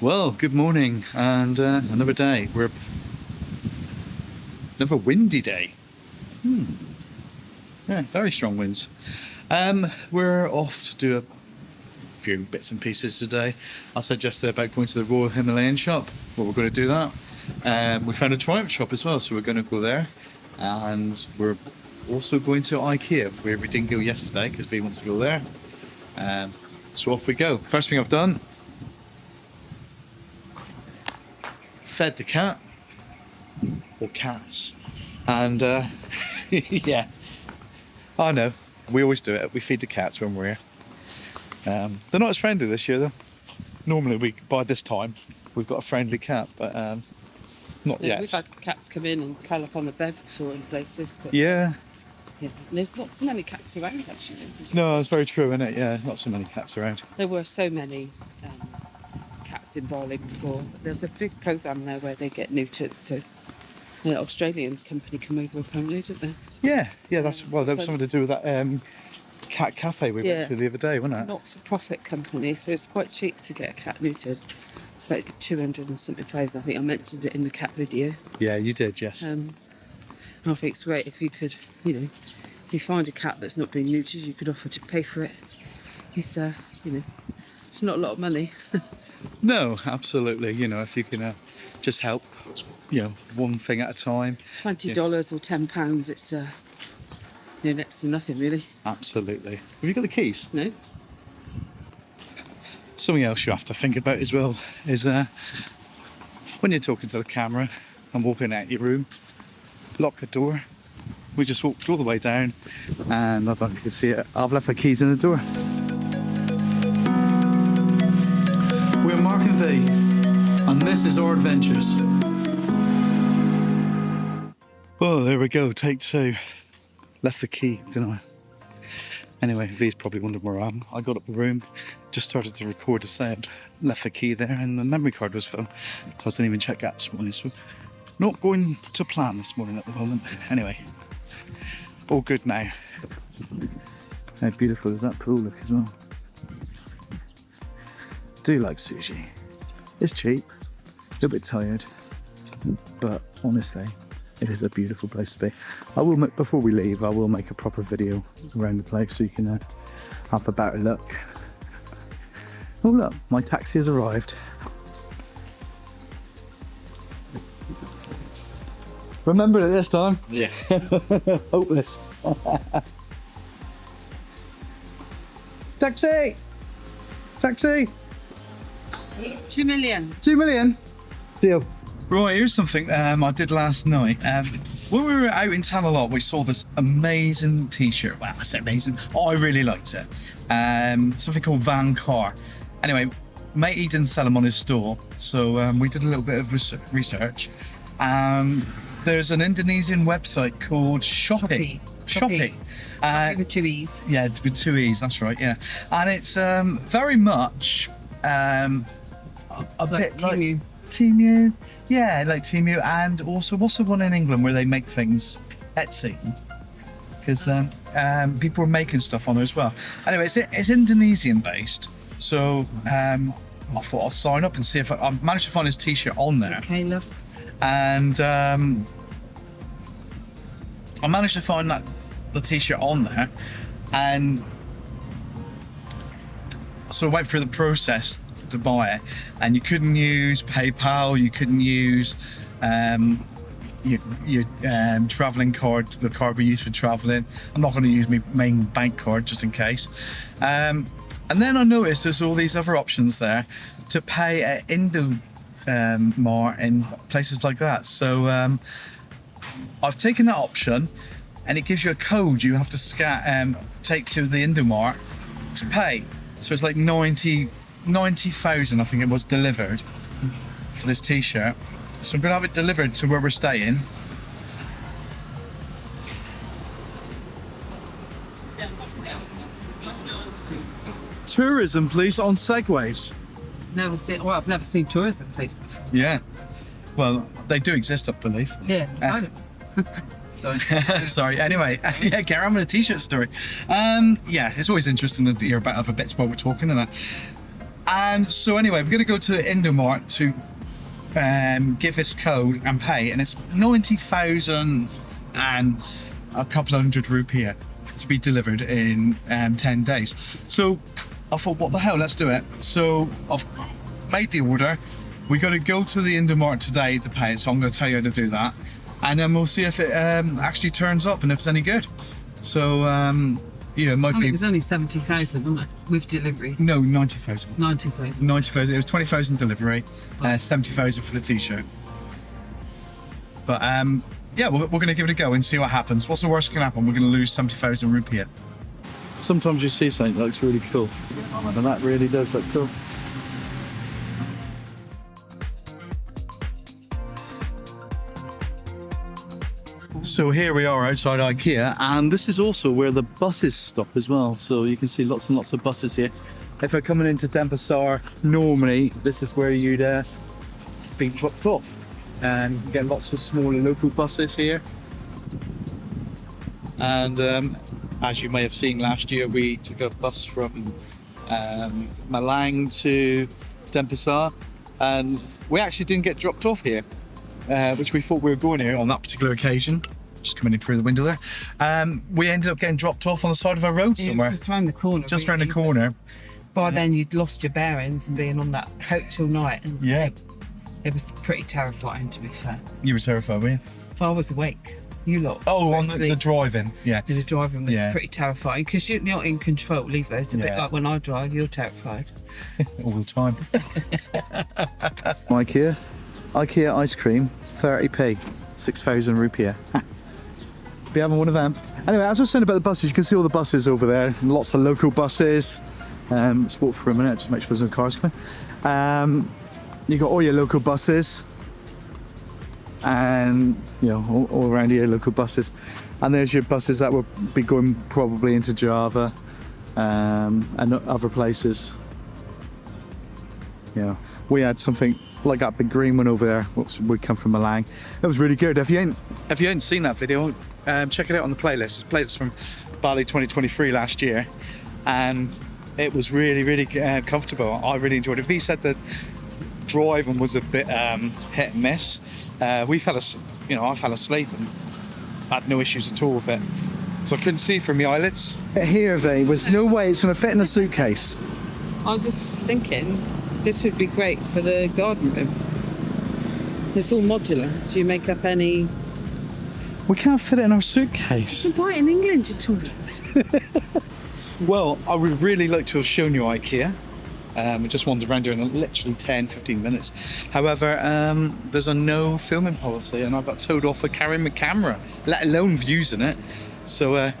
Well, good morning, and another day. We're another windy day. Yeah, very strong winds. We're off to do a few bits and pieces today. I suggested about going to the Royal Himalayan shop. Well, we're going to do that. We found a Triumph shop as well, so we're going to go there. And we're also going to Ikea, where we didn't go yesterday because V wants to go there. So off we go. First thing I've done, fed the cat, or cats, and yeah, I know, we always do it, we feed the cats when we're here. They're not as friendly this year though. Normally by this time we've got a friendly cat, but not yet. We've had cats come in and curl up on the bed before in places, but Yeah, there's not so many cats around actually. no, it's very true, isn't it? Yeah, not so many cats around. There were so many cats in Bali before, but there's a big programme now where they get neutered, so an Australian company come over apparently, don't they? Yeah, that's, well, there was something to do with that cat cafe we went to the other day, wasn't it? Not-for-profit company, so it's quite cheap to get a cat neutered. It's about 200 and something pounds. I think I mentioned it in the cat video. Yeah, you did, yes. And I think it's great if you could, if you find a cat that's not being neutered, you could offer to pay for it. It's, it's not a lot of money. No, absolutely. If you can just help, one thing at a time. $20 or £10, it's next to nothing really. Absolutely. Have you got the keys? No? Something else you have to think about as well is when you're talking to the camera and walking out your room, lock the door. We just walked all the way down, and I don't know if you can see it, I've left the keys in the door. We're Marc and V, and this is our adventures. Well, there we go, take two. Left the key, didn't I? Anyway, V's probably wondering where I am. I got up the room, just started to record the sound, left the key there, and the memory card was full, so I didn't even check that this morning. So, not going to plan this morning at the moment. Anyway, all good now. How beautiful does that pool look as well? Do like sushi. It's cheap, a little bit tired, but honestly, it is a beautiful place to be. I will make, before we leave, I will make a proper video around the place so you can have a better look. Oh look, my taxi has arrived. Remember it this time? Yeah. Hopeless. Taxi! Taxi! 2 million. 2 million? Deal. Right, here's something I did last night. When we were out in town a lot, we saw this amazing t-shirt. Well, I say amazing. I really liked it. Something called Van Car. Anyway, matey didn't sell them on his store, so we did a little bit of research. There's an Indonesian website called Shopee. Shopee. With 2 E's. Yeah, with 2 E's, that's right, yeah. And it's very much a bit like Temu. Yeah, like Temu, and also what's the one in England where they make things? Etsy. Because people are making stuff on there as well. Anyway, it's Indonesian based, so I thought I'll sign up and see if I managed to find his t-shirt on there. Okay, love. And I managed to find the t-shirt on there, and so I went through the process to buy it, and you couldn't use PayPal, you couldn't use your travelling card, the card we use for travelling. I'm not going to use my main bank card just in case. And then I noticed there's all these other options there to pay at Indomart in places like that. So I've taken that option, and it gives you a code you have to take to the Indomart to pay. So it's like 90,000, I think it was, delivered for this t-shirt. So I'm gonna have it delivered to where we're staying. Tourism police on segways. I've never seen tourism police before. Yeah. Well, they do exist, I believe. Yeah, I don't. Sorry. Sorry. Anyway, yeah, carry on with the t-shirt story. Yeah, it's always interesting to hear about other bits while we're talking and that. And so anyway, we're going to go to Indomart to give this code and pay, and it's 90,000 and a couple hundred rupiah to be delivered in 10 days. So I thought, what the hell, let's do it. So I've made the order. We got to go to the Indomart today to pay it, so I'm going to tell you how to do that, and then we'll see if it actually turns up and if it's any good. So it might be. It was only 70,000, wasn't it, with delivery? No, 90,000. 90,000. 90,000. It was 20,000 delivery, 70,000 for the t-shirt. But yeah, we're going to give it a go and see what happens. What's the worst that can happen? We're going to lose 70,000 rupiah. Sometimes you see something that looks really cool, and that really does look cool. So here we are outside Ikea, and this is also where the buses stop as well. So you can see lots and lots of buses here. If you're coming into Denpasar, normally this is where you'd be dropped off. And you can get lots of smaller local buses here. And as you may have seen last year, we took a bus from Malang to Denpasar, and we actually didn't get dropped off here, which we thought we were going here on that particular occasion. Just coming in through the window there. We ended up getting dropped off on the side of a road somewhere. Just round the corner. Just round the corner. By then you'd lost your bearings and being on that coach all night. And Yeah. It was pretty terrifying, to be fair. You were terrified, weren't you? If I was awake, you lot. Oh, were on the asleep. driving, yeah. The driving was Yeah. pretty terrifying because you're not in control either. It's a bit Yeah. like when I drive, you're terrified. All the time. Ikea ice cream, 30p, 6,000 rupiah. Be having one of them. Anyway, as I was saying about the buses, you can see all the buses over there. Lots of local buses. Let's walk for a minute, just make sure there's no cars coming. You got all your local buses, and all around here, local buses. And there's your buses that will be going probably into Java and other places. We had something like that big green one over there. We come from Malang. It was really good. If you ain't seen that video, check it out on the playlist. It's playlist from Bali 2023 last year, and it was really comfortable. I really enjoyed it. V said that driving was a bit hit and miss. I fell asleep and had no issues at all with it. So I couldn't see from my eyelids. Here, there was no way it's going to fit in a suitcase. I'm just thinking this would be great for the garden room. It's all modular, so you make up any. We can't fit it in our suitcase. You can buy it in England, you toilets. Well, I would really like to have shown you IKEA. We just wandered around here in literally 10-15 minutes. However, there's a no filming policy, and I got told off for carrying my camera, let alone using it. So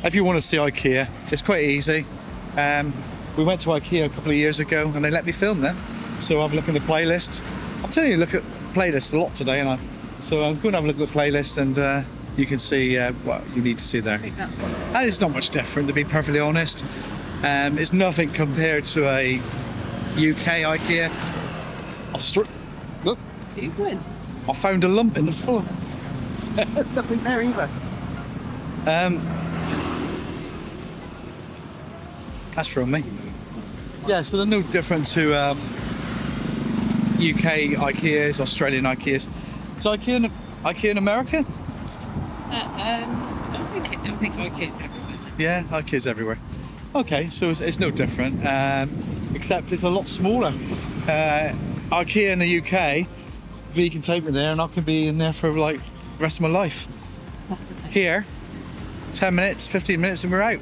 if you want to see IKEA, it's quite easy. We went to IKEA a couple of years ago and they let me film them. So have a look at the playlist. I'm telling you, look at playlist a lot today, so I'm going to have a look at the playlist, and you can see what you need to see there. And it's not much different, to be perfectly honest. It's nothing compared to a UK IKEA. Look, You win. I found a lump in the floor. There's nothing there either. That's from me. Yeah, so they're no different to UK IKEAs, Australian IKEAs. Is IKEA in America? I think IKEA's everywhere. Yeah, IKEA's everywhere. Okay, so it's no different, except it's a lot smaller. IKEA in the UK, V can take me there and I can be in there for like the rest of my life. Here, 10 minutes, 15 minutes and we're out.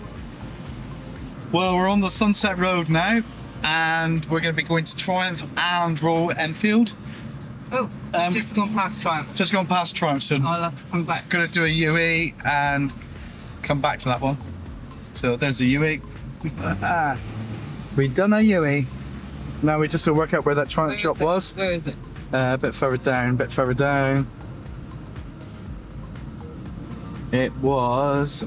Well, we're on the Sunset Road now, and we're going to be going to Triumph and Royal Enfield. Oh, just gone past Triumph. Just gone past Triumph, so I'll have to come back. Going to do a UE and come back to that one. So there's a UE. We've done a UE. Now we're just going to work out where that Triumph shop was. Where is it? A bit further down, It was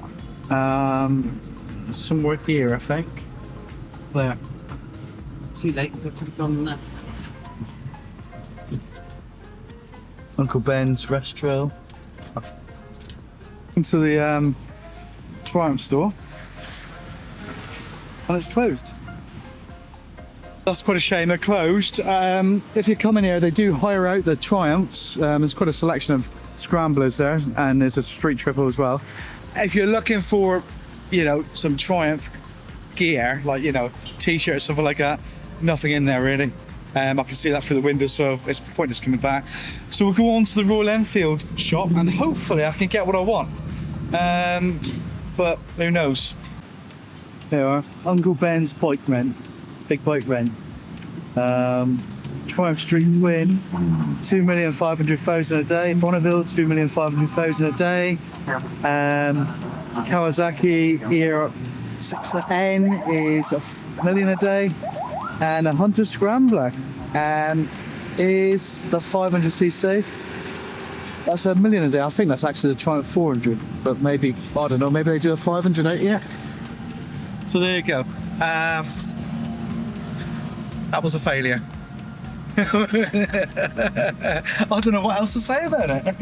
somewhere here, I think. There. Too late because I could have gone there. Uncle Ben's Restro. Into the Triumph store. And it's closed. That's quite a shame they're closed. If you come in here, they do hire out the Triumphs. There's quite a selection of scramblers there, and there's a street triple as well. If you're looking for, you know, some Triumph gear, like, you know, t-shirts, something like that, nothing in there really. I can see that through the window, so it's pointless coming back. So we'll go on to the Royal Enfield shop, and hopefully I can get what I want. But who knows? There are Uncle Ben's bike rent, big bike rent. Triumph Street Twin, 2,500,000 a day. Bonneville, 2,500,000 a day. Kawasaki here, 6N is $1 million a day. And a Hunter Scrambler that's 500cc. That's $1 million a day. I think that's actually the Triumph 400, but maybe, I don't know, maybe they do a 500 out here. So there you go. That was a failure. I don't know what else to say about it.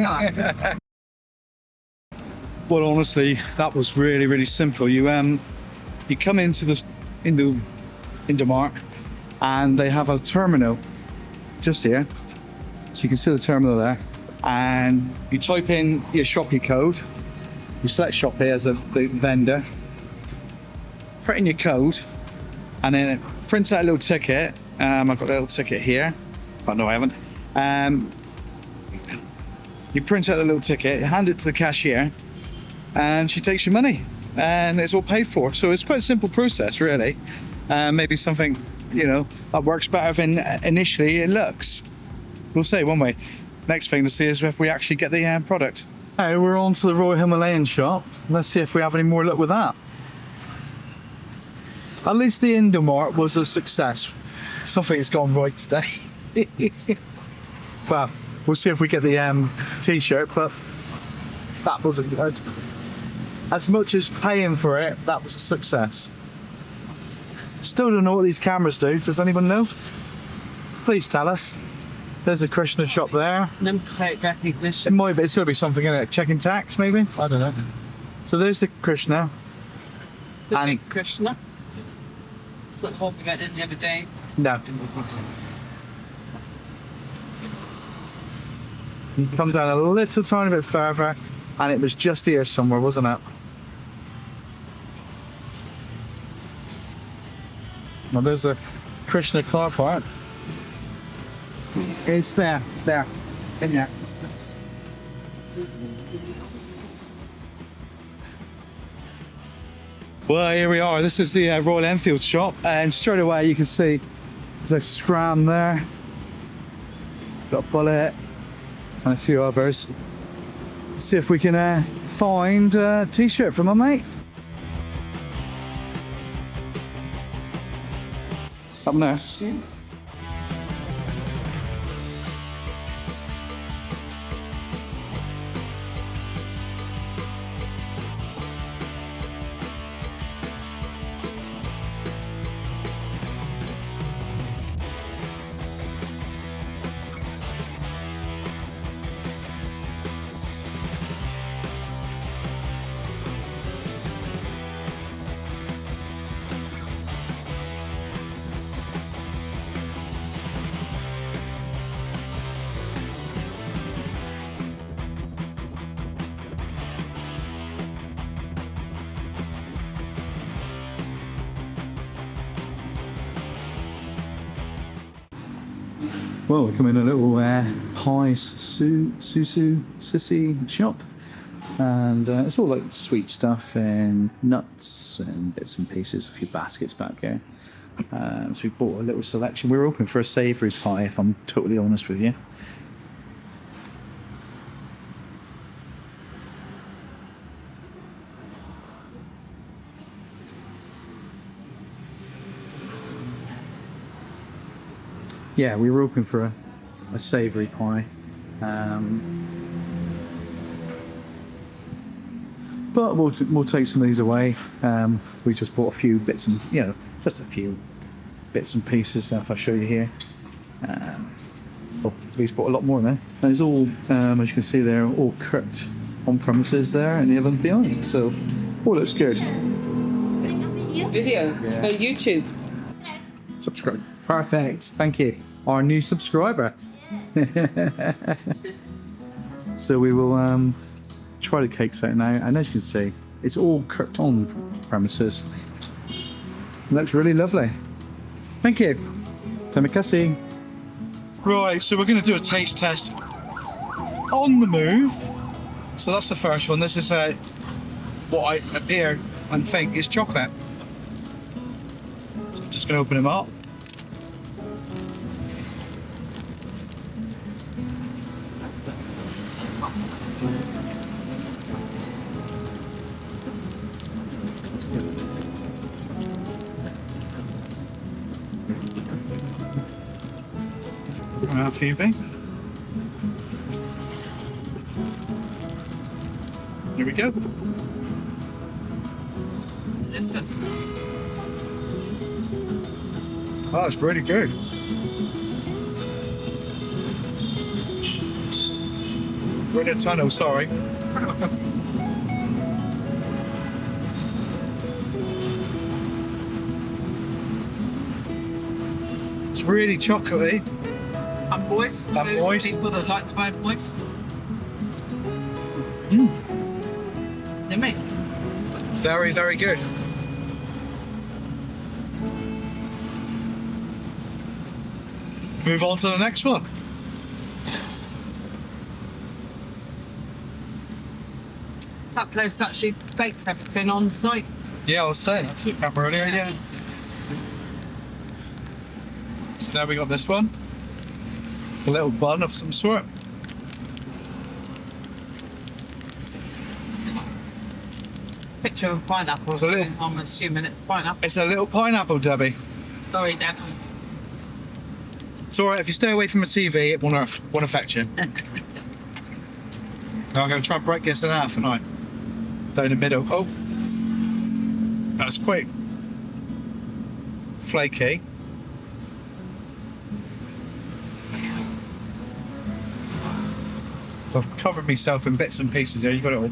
Well, honestly, that was really, really simple. You come into Marc, and they have a terminal just here, so you can see the terminal there, and you type in your Shopee code, you select Shopee as the vendor, put in your code, and then it prints out a little ticket. I've got a little ticket here, but no I haven't. You print out the little ticket, hand it to the cashier, and she takes your money, and it's all paid for. So it's quite a simple process really. Maybe something, you know, that works better than initially it looks. We'll see, won't we? Next thing to see is if we actually get the product. Hey, we're on to the Royal Himalayan shop. Let's see if we have any more luck with that. At least the Indomart was a success. Something's gone right today. Well, we'll see if we get the t-shirt, but that wasn't good. As much as paying for it, that was a success. Still don't know what these cameras do. Does anyone know? Please tell us. There's a Krishna shop there. Number plate recognition. It might be, it's got to be something in it. Checking tax, maybe? I don't know. So there's the Krishna. The big Krishna. It's like what we got in the other day. No. You come down a little tiny bit further, and it was just here somewhere, wasn't it? Well, there's a Krishna car park. It's there, in there. Well, here we are. This is the Royal Enfield shop, and straight away you can see there's a Scram there, got a Bullet, and a few others. Let's see if we can find a t-shirt for my mate. Up there. Well, we come in a little Pie Susu Sisy shop, and it's all like sweet stuff and nuts and bits and pieces, a few baskets back here. So we bought a little selection. We were hoping for a savoury pie, if I'm totally honest with you. Yeah, we were hoping for a savoury pie, but we'll take some of these away. We just bought a few bits and, you know, just a few bits and pieces. If I show you here, we bought a lot more there. And it's all, as you can see there, all cooked on premises there in the oven behind. So all looks good. Video? Yeah. Oh, YouTube. Subscribe. Perfect. Thank you. Our new subscriber. So we will try the cakes out now, and as you can see, it's all cooked on premises. It looks really lovely. Thank you. Terima kasih. Right, so we're going to do a taste test on the move. So that's the first one. This is what I appear and think is chocolate. So I'm just going to open them up. Phoebe. Here we go. Listen. Oh, it's really good. We're in a tunnel, sorry. It's really chocolatey. And moist. And Those moist. people that like the vibe moist. Yummy. Very, very good. Move on to the next one. That place actually bakes everything on site. Yeah, I was saying, I took that earlier, yeah. So now we got this one. It's a little bun of some sort. Picture of a pineapple. It's a little- I'm assuming it's pineapple. It's a little pineapple, Debbie. Sorry, Dad. It's alright, if you stay away from the TV, it won't affect you. Now I'm going to try and break this in half, aren't I? Down the middle. Oh! That's quick. Flaky. So I've covered myself in bits and pieces here, you got it all.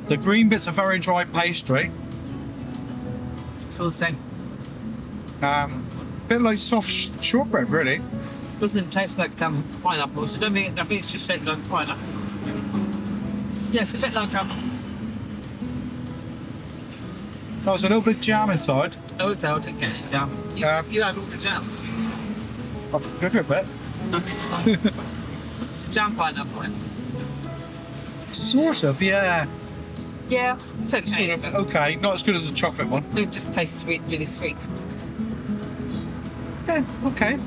The green bits are very dry pastry. It's all the same. Bit like soft shortbread, really. Doesn't taste like pineapple, so I think it's just shaped like pineapple. Yeah, it's a bit like Oh, there's a little bit of jam inside. Oh, so I didn't get any jam. You had all the jam. I'll give it a bit. It's a jam pineapple. Sort of, yeah. Yeah, it's okay. Sort of, okay, not as good as a chocolate one. It just tastes sweet, really sweet. Yeah, okay.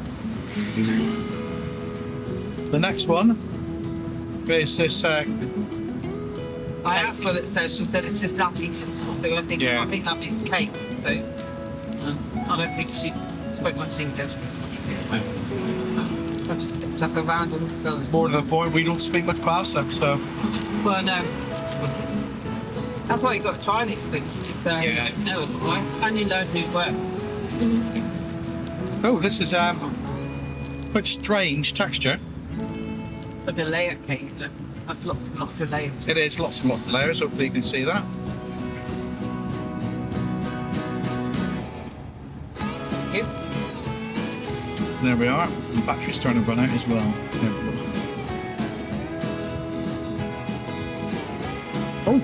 The next one is this. I asked what it says. She said it's just lappy. So I think that means cake. So I don't think she spoke much English. I just picked up a random. So More to the point, we don't speak much pasta, so. well, no. That's why you got to try these things. So you don't know right? And you learn who it works. Oh, this is quite strange texture. Like a layer cake. Look, I've lots and lots of layers. It is lots and lots of layers. Hopefully you can see that. Yep. There we are. The battery's starting to run out as well. There we go. Oh,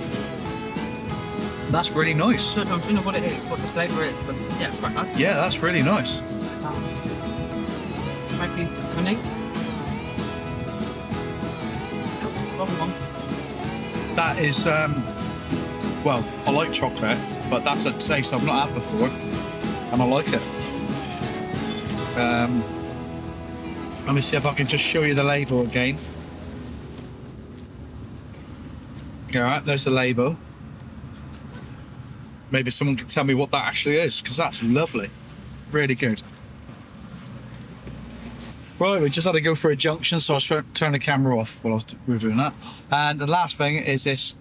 that's really nice. I don't know what it is, what the flavour is, but yeah, it's quite nice. Yeah, that's really nice. Maybe honey. Oh, wrong one. That is, well, I like chocolate, but that's a taste I've not had before, and I like it. Let me see if I can just show you the label again. Alright, there's the label. Maybe someone can tell me what that actually is, because that's lovely. Really good. Right, we just had to go for a junction, so I'll turn the camera off while we were doing that. And the last thing is this.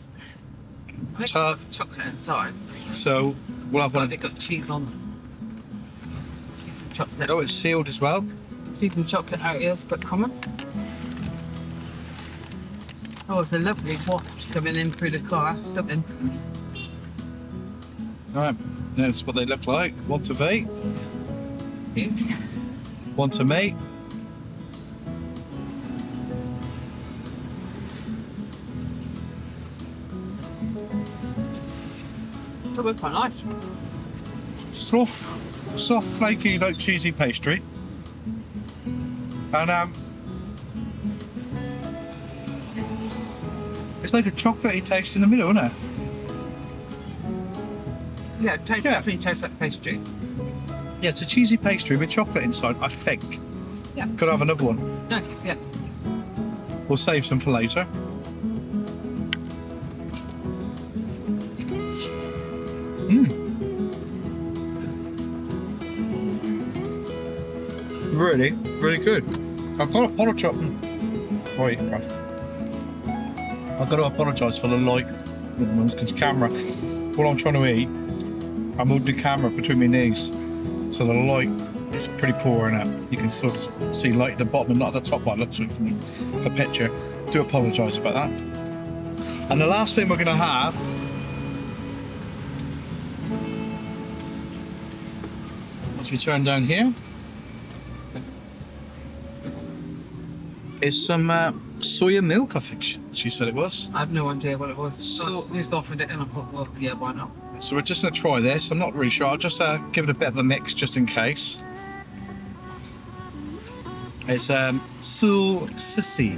I think it's chocolate inside. So we'll have So one. they've got cheese on them. Cheese and chocolate. Oh, it's sealed as well. Cheese and chocolate out is but common. Oh, it's a lovely waft coming in through the car. Something. Right, that's what they look like. One to V, Yeah. one to me. That was quite nice. Soft, flaky, like cheesy pastry. And it's like a chocolatey taste in the middle, isn't it? Yeah, definitely tastes like pastry. Yeah, it's a cheesy pastry with chocolate inside, I think. Yeah. Gotta have another one. Nice, yeah. We'll save some for later. Really, really good. I've got to apologise. Wait, right. I've got to apologise for the light because the camera, while I'm trying to eat, I moved the camera between my knees, so the light is pretty poor in it. You can sort of see light at the bottom and not at the top like it looks from the picture. Do apologise about that. And the last thing we're going to have once we turn down here is some soya milk, I think she said it was. I have no idea what it was. So- I just offered it and I thought, well, yeah, why not? So we're just going to try this. I'm not really sure. I'll just give it a bit of a mix just in case. It's Susu Sisy.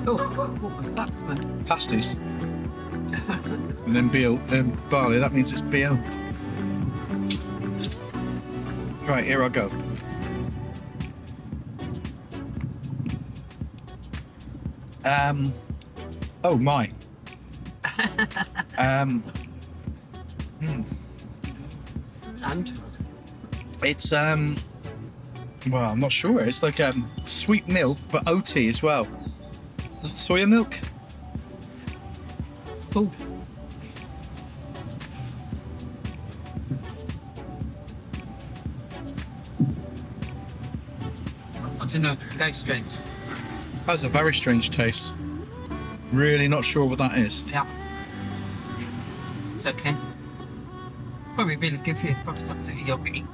Oh, what was that smell? Pasties. And then barley, that means it's BO. Right, here I go. Oh my. And? It's well, I'm not sure. It's like sweet milk, but OT as well. Soya milk. Oh. I don't know, very strange. That's a very strange taste. Really not sure what that is. Yeah. It's okay. Probably really good for you. It's probably some sort of yogurty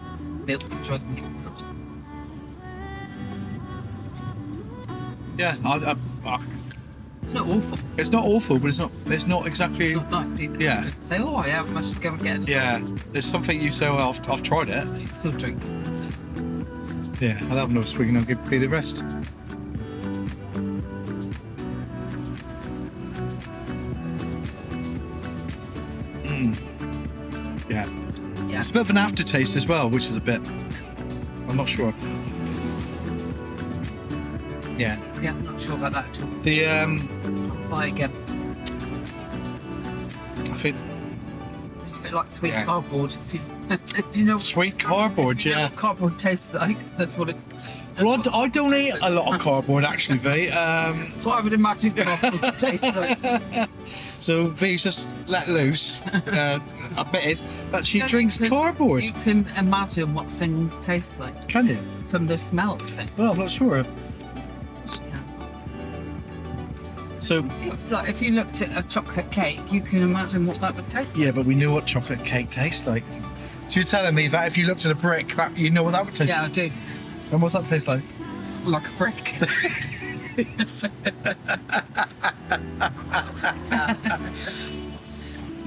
milk drink or something. Yeah, It's not awful. it's not awful, but it's not exactly. It's not nice either. Yeah. Say, oh yeah, I should go and get it. Yeah, there's something you say. Well, I've tried it. You still drink. Yeah, I'll have another swig and I'll give you the rest. Yeah. Yeah. It's a bit of an aftertaste as well, which is a bit. I'm not sure. Yeah. Yeah, I'm not sure about that at all. The I'll buy it again. I think It's a bit like sweet Yeah. cardboard. If you know sweet cardboard. if you know Yeah. what cardboard tastes like, that's what it. Well, I don't eat a lot of cardboard actually, V. That's what I would imagine cardboard tastes like. So V's just let loose, a bit, but she No, you drinks can- cardboard. You can imagine what things taste like Can you? from the smell of it. Well, I'm not sure. So It's like if you looked at a chocolate cake, you can imagine what that would taste like. yeah, but we knew what chocolate cake tastes like. So you're telling me that if you looked at a brick, that you know what that would taste Yeah, I like? do. And what's that taste like? Like a brick.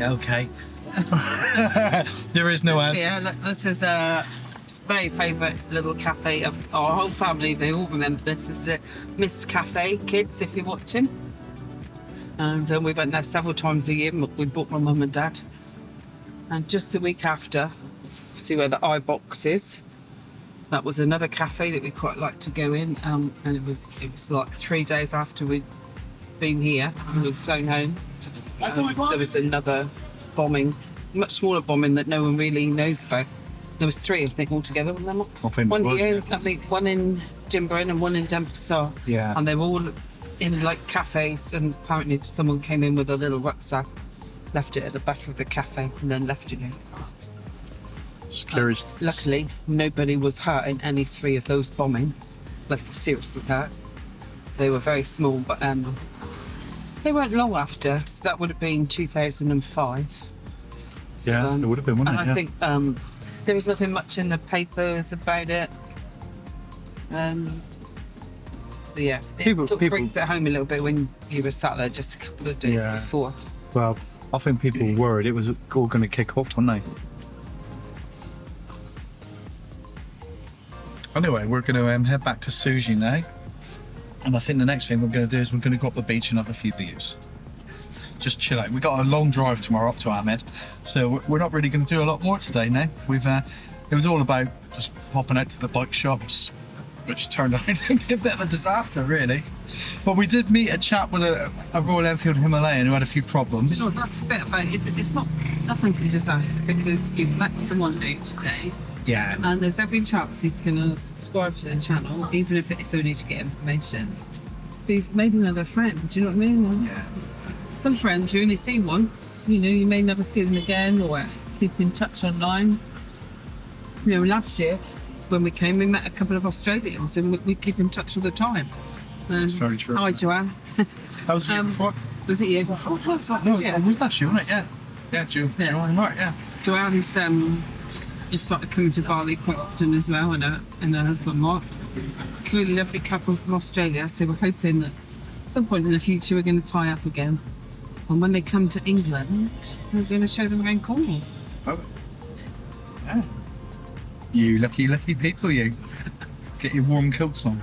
Okay. There is no answer. Yeah, look, this is a very favourite little cafe of our whole family. They all remember this. This is the Miss Cafe, kids, if you're watching. And we went there several times a year. We bought my mum and dad. And just the week after, see where the iBox is. That was another cafe that we quite liked to go in. And it was like 3 days after we'd been here and we'd flown home. There was another bombing, much smaller bombing that no one really knows about. There was 3, I think, altogether. Wasn't there, Marc? I think One it was, here, yeah. I think one in Jimbaran and one in Denpasar. Yeah. And they were all in like cafes, and apparently someone came in with a little rucksack, left it at the back of the cafe, and then left it in. Scary. Luckily, nobody was hurt in any 3 of those bombings. Like, seriously hurt. They were very small, but they weren't long after. So that would have been 2005. So, Yeah, it would have been, wouldn't and it? I think there was nothing much in the papers about it. But yeah, it sort of brings it home a little bit when you were sat there just a couple of days before. Well, I think people were worried it was all going to kick off, weren't they? Anyway, we're going to head back to Suji now. And I think the next thing we're going to do is we're going to go up the beach and have a few beers. Just chill out. We've got a long drive tomorrow up to Ahmed, so we're not really going to do a lot more today now. It was all about just popping out to the bike shops, which turned out to be a bit of a disaster, really. But we did meet a chap with a Royal Enfield Himalayan who had a few problems. You know, that's a bit about it. It's not nothing's a disaster because you've met someone new today. Yeah. And there's every chance he's going to subscribe to the channel, even if it's only to get information. But you've made another friend, do you know what I mean? Yeah. Some friends you only see once, you know, you may never see them again or keep in touch online. You know, last year when we came, we met a couple of Australians and we keep in touch all the time. That's very true. Hi, Joanne. That was the year before? Was it year before? No, it was last No, year. it was last year, wasn't it? Yeah. Yeah, Joe and Marc, yeah. Joanne's he started coming to Bali quite often as well, and her husband Marc. Really lovely couple from Australia, so we're hoping that at some point in the future we're going to tie up again. And when they come to England, we're going to show them around Cornwall. Oh. Yeah. You lucky people, you. Get your warm coats on.